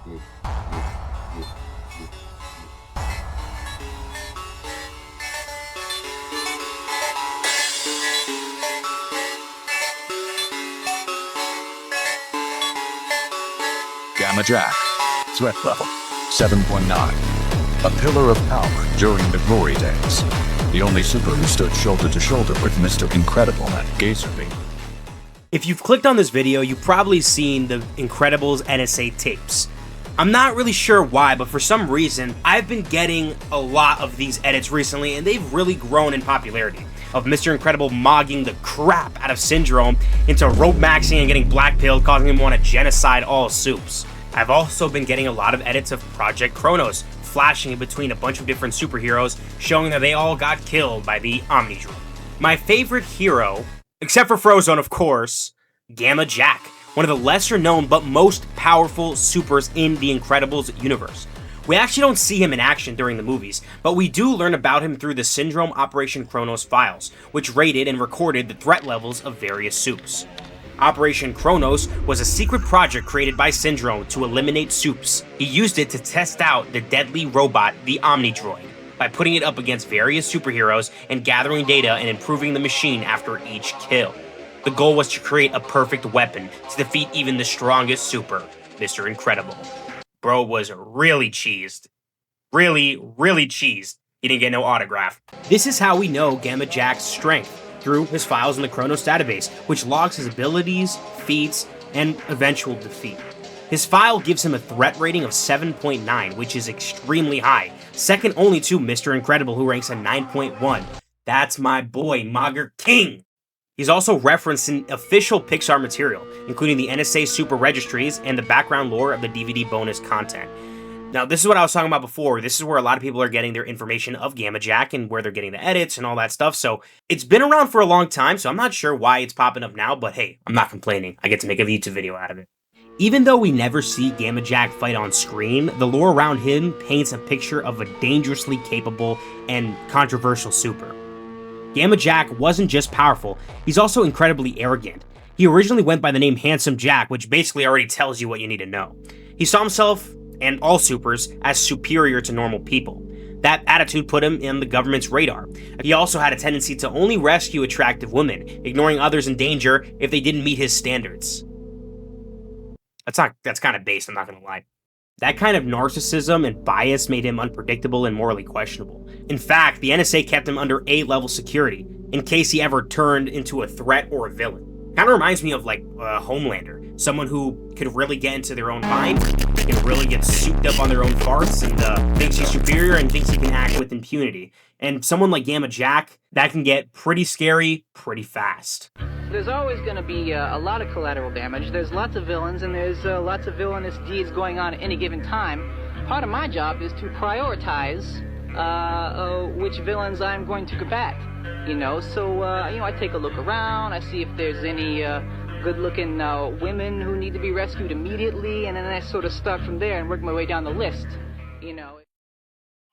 Gamma Jack, threat level 7.9. A pillar of power during the glory days. The only super who stood shoulder to shoulder with Mr. Incredible and Gazerbeam. If you've clicked on this video, you've probably seen the Incredibles NSA tapes. I'm not really sure why, but for some reason, I've been getting a lot of these edits recently, and they've really grown in popularity. Of Mr. Incredible mogging the crap out of Syndrome into rope maxing and getting blackpilled, causing him to want to genocide all supes. I've also been getting a lot of edits of Project Kronos, flashing in between a bunch of different superheroes, showing that they all got killed by the Omnidroid. My favorite hero, except for Frozone of course, Gamma Jack, one of the lesser known but most powerful supers in the Incredibles universe. We actually don't see him in action during the movies, but we do learn about him through the Syndrome Operation Kronos files, which rated and recorded the threat levels of various supes. Operation Kronos was a secret project created by Syndrome to eliminate supes. He used it to test out the deadly robot, the Omnidroid, by putting it up against various superheroes and gathering data and improving the machine after each kill. The goal was to create a perfect weapon to defeat even the strongest super, Mr. Incredible. Bro was really cheesed. Really cheesed. He didn't get no autograph. This is how we know Gamma Jack's strength, through his files in the Kronos database, which logs his abilities, feats, and eventual defeat. His file gives him a threat rating of 7.9, which is extremely high, second only to Mr. Incredible, who ranks at 9.1. That's my boy, Mogger King! He's also referenced in official Pixar material, including the NSA super registries and the background lore of the DVD bonus content. Now, this is what I was talking about before. This is where a lot of people are getting their information of Gamma Jack and where they're getting the edits and all that stuff. So it's been around for a long time, so I'm not sure why it's popping up now, but hey, I'm not complaining. I get to make a YouTube video out of it. Even though we never see Gamma Jack fight on screen, the lore around him paints a picture of a dangerously capable and controversial super. Gamma Jack wasn't just powerful, he's also incredibly arrogant. He originally went by the name Handsome Jack, which basically already tells you what you need to know. He saw himself, and all supers, as superior to normal people. That attitude put him in the government's radar. He also had a tendency to only rescue attractive women, ignoring others in danger if they didn't meet his standards. That's kind of base, I'm not gonna lie. That kind of narcissism and bias made him unpredictable and morally questionable. In fact, the NSA kept him under A-level security, in case he ever turned into a threat or a villain. Kind of reminds me of like Homelander, someone who could really get into their own mind, can really get souped up on their own farts, and thinks he's superior and thinks he can act with impunity. And someone like Gamma Jack, that can get pretty scary pretty fast. There's always going to be a lot of collateral damage. There's lots of villains, and there's lots of villainous deeds going on at any given time. Part of my job is to prioritize which villains I'm going to combat. So I take a look around, I see if there's any good-looking women who need to be rescued immediately, and then I sort of start from there and work my way down the list,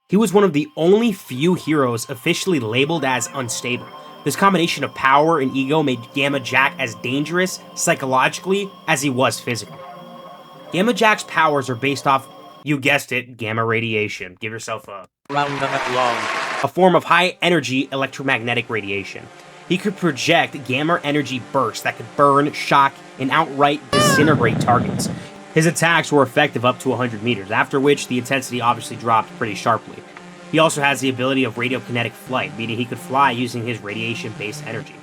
He was one of the only few heroes officially labeled as unstable. This combination of power and ego made Gamma Jack as dangerous psychologically as he was physically. Gamma Jack's powers are based off, you guessed it, gamma radiation. Give yourself a round long. A form of high-energy electromagnetic radiation. He could project gamma energy bursts that could burn, shock, and outright disintegrate targets. His attacks were effective up to 100 meters, after which the intensity obviously dropped pretty sharply. He also has the ability of radiokinetic flight, meaning he could fly using his radiation-based energy.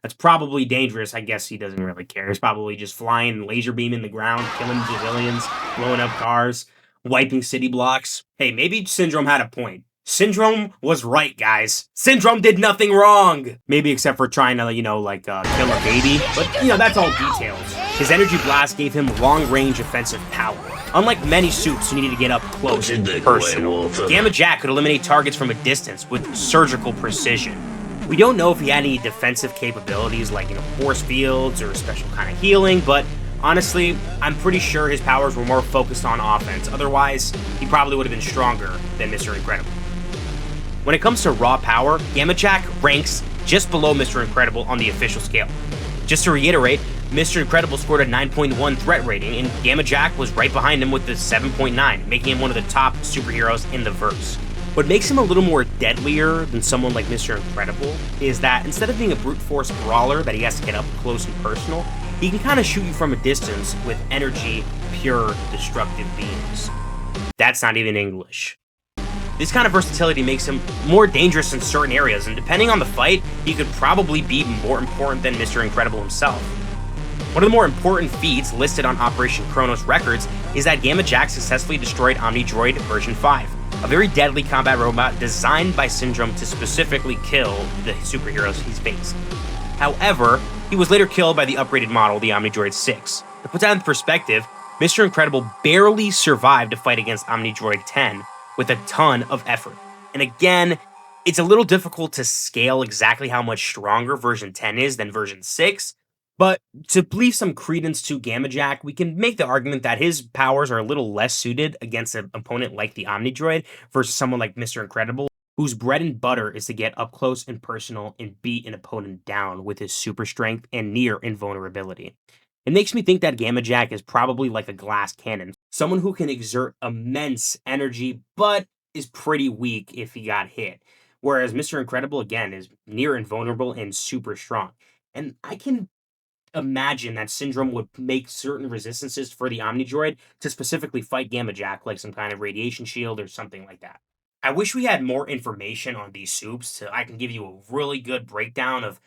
That's probably dangerous. I guess he doesn't really care. He's probably just flying, laser beaming the ground, killing civilians, blowing up cars, wiping city blocks. Hey, maybe Syndrome had a point. Syndrome was right, guys. Syndrome did nothing wrong! Maybe except for trying to, kill a baby. But, that's all details. His energy blast gave him long-range offensive power. Unlike many supes who needed to get up close and personal, Gamma Jack could eliminate targets from a distance with surgical precision. We don't know if he had any defensive capabilities like, force fields or special kind of healing, but honestly, I'm pretty sure his powers were more focused on offense. Otherwise, he probably would have been stronger than Mr. Incredible. When it comes to raw power, Gamma Jack ranks just below Mr. Incredible on the official scale. Just to reiterate, Mr. Incredible scored a 9.1 threat rating, and Gamma Jack was right behind him with the 7.9, making him one of the top superheroes in the verse. What makes him a little more deadlier than someone like Mr. Incredible is that instead of being a brute force brawler that he has to get up close and personal, he can kind of shoot you from a distance with energy, pure, destructive beams. That's not even English. This kind of versatility makes him more dangerous in certain areas, and depending on the fight, he could probably be more important than Mr. Incredible himself. One of the more important feats listed on Operation Kronos records is that Gamma Jack successfully destroyed Omnidroid version 5, a very deadly combat robot designed by Syndrome to specifically kill the superheroes he's faced. However, he was later killed by the upgraded model, the Omnidroid 6. To put that in perspective, Mr. Incredible barely survived a fight against Omnidroid 10 with a ton of effort. And again, it's a little difficult to scale exactly how much stronger version 10 is than version 6, but to leave some credence to Gamma Jack, we can make the argument that his powers are a little less suited against an opponent like the Omnidroid versus someone like Mr. Incredible, whose bread and butter is to get up close and personal and beat an opponent down with his super strength and near invulnerability. It makes me think that Gamma Jack is probably like a glass cannon, someone who can exert immense energy, but is pretty weak if he got hit. Whereas Mr. Incredible, again, is near invulnerable and super strong. And I can imagine that Syndrome would make certain resistances for the Omnidroid to specifically fight Gamma Jack, like some kind of radiation shield or something like that. I wish we had more information on these soups so I can give you a really good breakdown of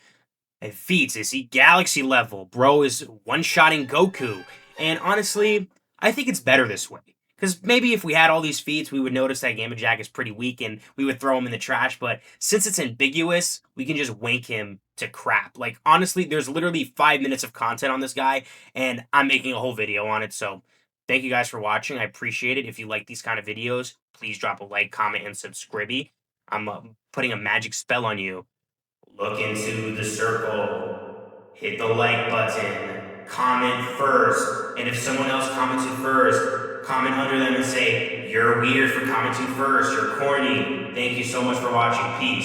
Feats. Is he galaxy level? Bro is one-shotting Goku. And honestly, I think it's better this way. Because maybe if we had all these feats, we would notice that Gamma Jack is pretty weak and we would throw him in the trash. But since it's ambiguous, we can just wank him to crap. Like, honestly, there's literally 5 minutes of content on this guy, and I'm making a whole video on it. So thank you guys for watching. I appreciate it. If you like these kind of videos, please drop a like, comment, and subscribe. I'm putting a magic spell on you. Look into the circle. Hit the like button. Comment first. And if someone else commented first, comment under them and say, "You're weird for commenting first. You're corny." Thank you so much for watching. Peace.